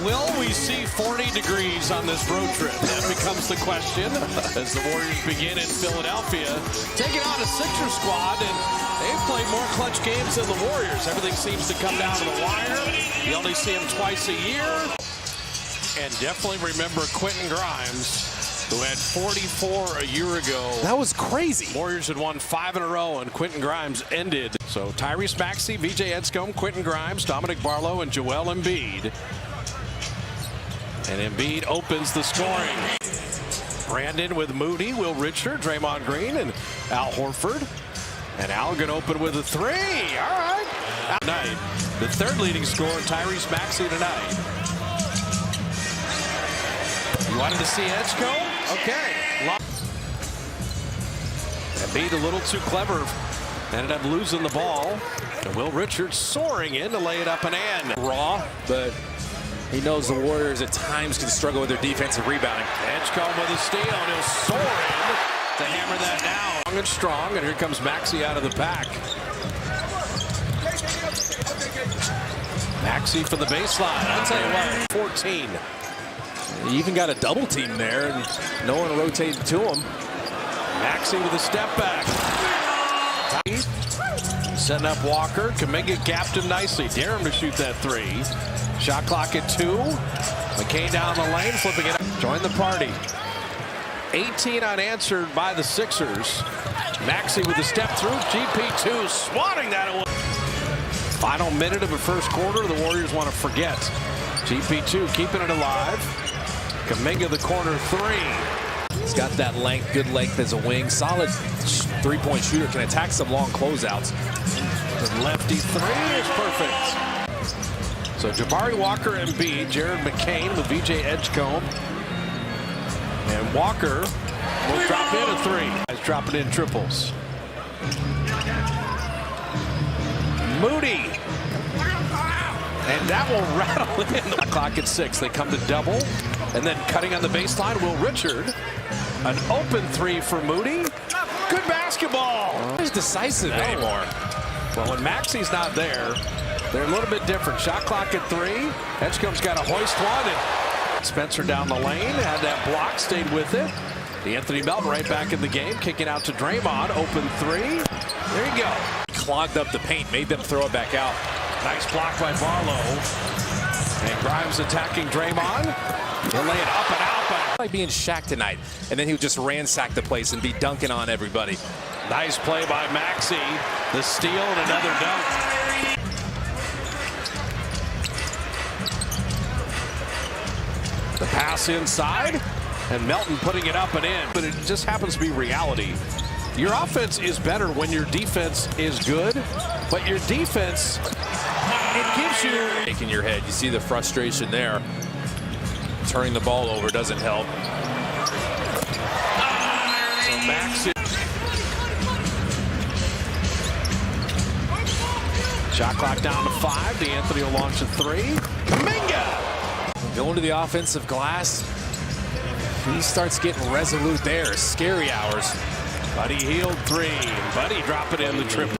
Will we see 40 degrees on this road trip? That becomes the question as the Warriors begin in Philadelphia, taking on a Sixers squad, and they've played more clutch games than the Warriors. Everything seems to come down to the wire. You only see them twice a year. And definitely remember Quentin Grimes, who had 44 a year ago. That was crazy. Warriors had won 5 in a row, and Quentin Grimes ended. So Tyrese Maxey, VJ Edgecombe, Quentin Grimes, Dominic Barlow, and Joel Embiid. And Embiid opens the scoring. Brandon with Moody, Will Richard, Draymond Green, and Al Horford. And Al going to open with a 3. All right. Tonight, the third leading scorer, Tyrese Maxey tonight. You wanted to see Edgecombe? Okay. Embiid a little too clever. Ended up losing the ball. And Will Richards soaring in to lay it up and in. Raw, but he knows the Warriors at times can struggle with their defensive rebounding. Edgecombe with a steal, and he'll soar in to hammer that down. Strong and strong, and here comes Maxey out of the pack. Maxey for the baseline. I'll tell you what, 14. He even got a double team there, and no one rotated to him. Maxey with a step back. Setting up Walker. Kuminga gapped him nicely. Dare him to shoot that 3. Shot clock at 2. McCain down the lane, flipping it up. Join the party. 18 unanswered by the Sixers. Maxey with a step through. GP2 swatting that away. Final minute of the first quarter. The Warriors want to forget. GP2 keeping it alive. Kuminga the corner 3. He's got that length, good length as a wing. Solid three-point shooter. Can attack some long closeouts. The lefty 3 is perfect. So Jabari Walker, Embiid, Jared McCain with VJ Edgecombe. And Walker will drop in a 3. He's dropping in triples. Moody. And that will rattle in. The clock at 6. They come to double. And then cutting on the baseline, Will Richard. An open 3 for Moody. Good basketball. He's decisive anymore. Well, when Maxey's not there, they're a little bit different. Shot clock at 3. Edgecombe's got a hoist one. And Spencer down the lane. Had that block, stayed with it. Anthony Melton right back in the game. Kicking out to Draymond. Open 3. There you go. Clogged up the paint. Made them throw it back out. Nice block by Barlow. And Grimes attacking Draymond. He'll lay it up and out. But like being Shaq tonight. And then he would just ransack the place and be dunking on everybody. Nice play by Maxey. The steal and another dunk. The pass inside. And Melton putting it up and in. But it just happens to be reality. Your offense is better when your defense is good. But your defense, it gives you... In your head, you see the frustration there. Turning the ball over doesn't help. So Maxey. Shot clock down to 5. D'Anthony will launch a 3. Kuminga! Going to the offensive glass. He starts getting resolute there. Scary hours. Buddy Hield 3. Buddy dropping in the triple.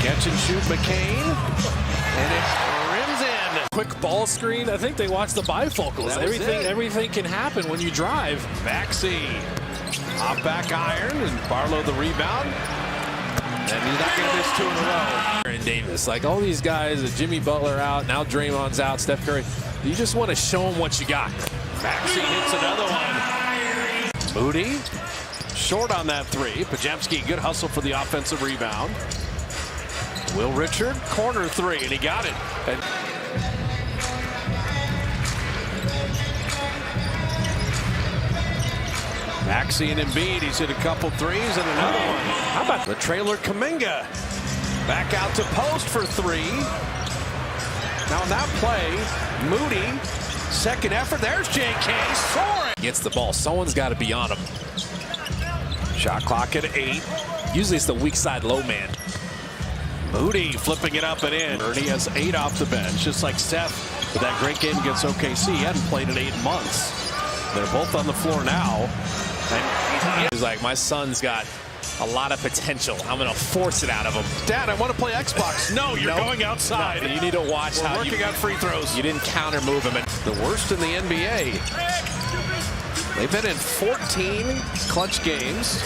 Catch and shoot McCain. And it rims in. Quick ball screen. I think they watched the bifocals. Everything can happen when you drive. Maxey. Off back iron. And Barlow the rebound. And he's not going to miss 2 in a row. And Davis, like all these guys, Jimmy Butler out, now Draymond's out, Steph Curry. You just want to show them what you got. Maxey hits another one. Moody. Short on that 3. Podziemski, good hustle for the offensive rebound. Will Richard, corner 3, and he got it. And Maxey and Embiid, he's hit a couple 3s and another one. How about the trailer Kuminga? Back out to post for 3. Now in that play, Moody, second effort. There's J.K. soaring. Gets the ball. Someone's got to be on him. Shot clock at 8. Usually it's the weak side low man. Moody flipping it up and in. Ernie has 8 off the bench, just like Steph with that great game against OKC. He hadn't played in 8 months. They're both on the floor now. And he's like, my son's got A lot of potential. I'm going to force it out of him. Dad, I want to play Xbox. No, you're going outside. No, you need to watch We're how working on free throws. You didn't counter move him. The worst in the NBA. They've been in 14 clutch games.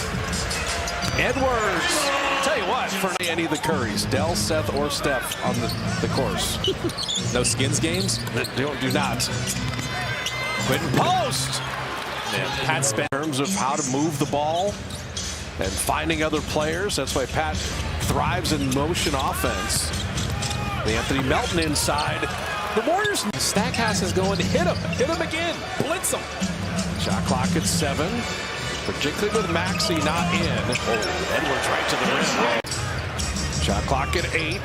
Edwards. Tell you what, for any of the Currys, Dell, Seth, or Steph on the course. No skins games? Do not. Quentin Post. Man, Pat Spencer. In terms of how to move the ball and finding other players. That's why Pat thrives in motion offense. The Anthony Melton inside. The Warriors. Stackhouse is going to hit him. Hit him again. Blitz him. Shot clock at 7. Particularly with Maxey not in. Oh, Edwards right to the rim. Shot clock at 8.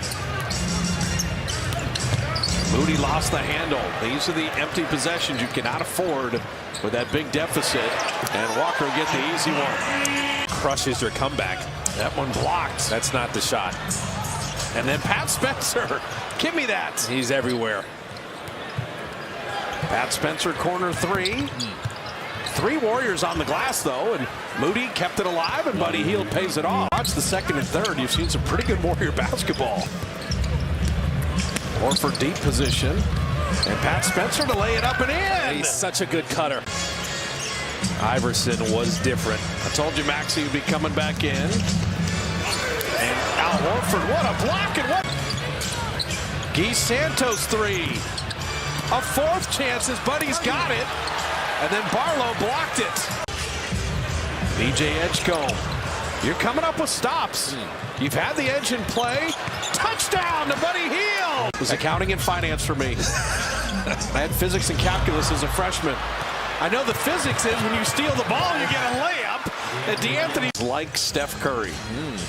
Moody lost the handle. These are the empty possessions you cannot afford with that big deficit. And Walker get the easy one. Crushes your comeback. That one blocked. That's not the shot. And then Pat Spencer. Give me that. He's everywhere. Pat Spencer, corner 3. 3 Warriors on the glass, though, and Moody kept it alive, and Buddy Hield pays it off. Watch the second and third. You've seen some pretty good Warrior basketball. Horford deep position, and Pat Spencer to lay it up and in. He's such a good cutter. Iverson was different. I told you Maxey would be coming back in. And Al Horford, what a block and what. Guy Santos 3. A 4th chance as Buddy's got it. And then Barlow blocked it. BJ Edgecombe. You're coming up with stops. You've had the edge in play. Touchdown to Buddy Hield. It was accounting and finance for me. I had physics and calculus as a freshman. I know the physics is when you steal the ball, you get a layup. And DeAnthony's like Steph Curry.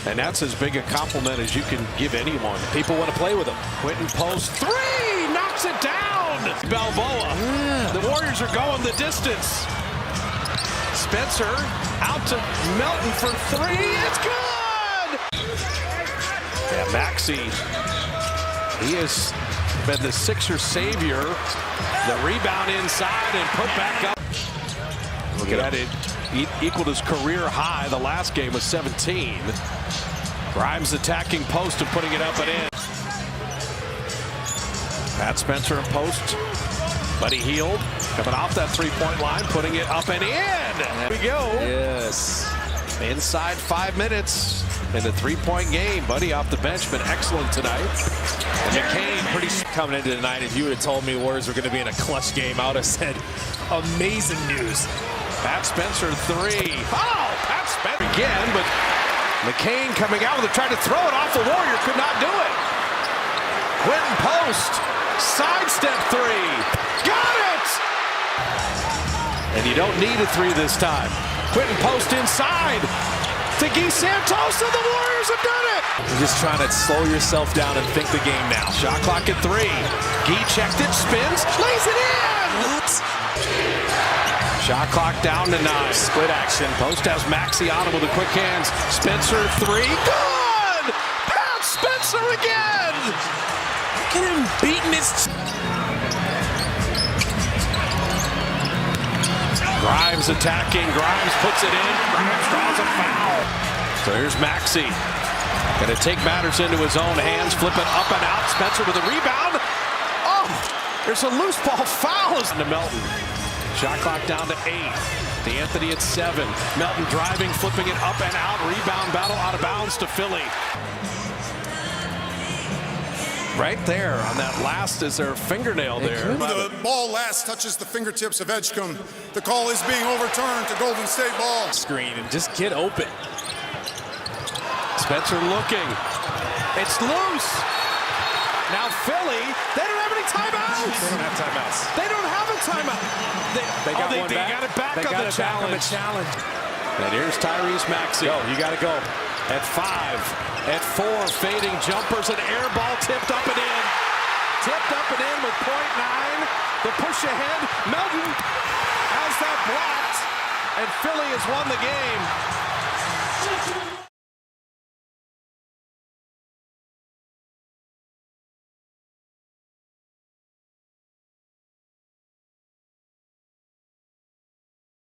And that's as big a compliment as you can give anyone. People want to play with him. Quentin Post 3 knocks it down. Balboa. The Warriors are going the distance. Spencer out to Melton for 3. It's good. Yeah, Maxey. He has been the Sixer savior. The rebound inside and put back up. Look at that. It equaled his career high. The last game was 17. Grimes attacking post and putting it up and in. Pat Spencer in post. Buddy Hield coming off that 3-point line, putting it up and in. There we go. Yes. Inside 5 minutes in the 3-point game. Buddy off the bench, been excellent tonight. And McCain pretty coming into tonight. If you would have told me Warriors were going to be in a clutch game, I would have said amazing news. Pat Spencer 3. Oh, Pat Spencer again, but McCain coming out with it, tried to throw it off the Warrior, could not do it. Quentin Post, sidestep 3. Got it! And you don't need a 3 this time. Quentin Post inside to Guy Santos, and the Warriors have done it! You're just trying to slow yourself down and think the game now. Shot clock at 3. Guy checked it, spins, lays it in! What? Shot clock down to 9. Split action. Post has Maxey on him with the quick hands. Spencer 3. Good! Pat Spencer again! Look at him beating his... Grimes attacking. Grimes puts it in. Grimes draws a foul. So here's Maxey. Going to take matters into his own hands. Flip it up and out. Spencer with a rebound. Oh! There's a loose ball foul into Melton. Shot clock down to 8. DeAnthony at 7. Melton driving, flipping it up and out. Rebound battle out of bounds to Philly. Right there on that last, is there a fingernail there? The ball last touches the fingertips of Edgecombe. The call is being overturned to Golden State ball. Screen and just get open. Spencer looking. It's loose. Now Philly, they don't have any timeouts. They don't have timeouts. They don't have a timeout. They got it back on the challenge. And here's Tyrese Maxey. Go, you got to go. At 5, at 4, fading jumpers, an air ball tipped up and in. Tipped up and in with .9. The push ahead. Melton has that blocked, and Philly has won the game.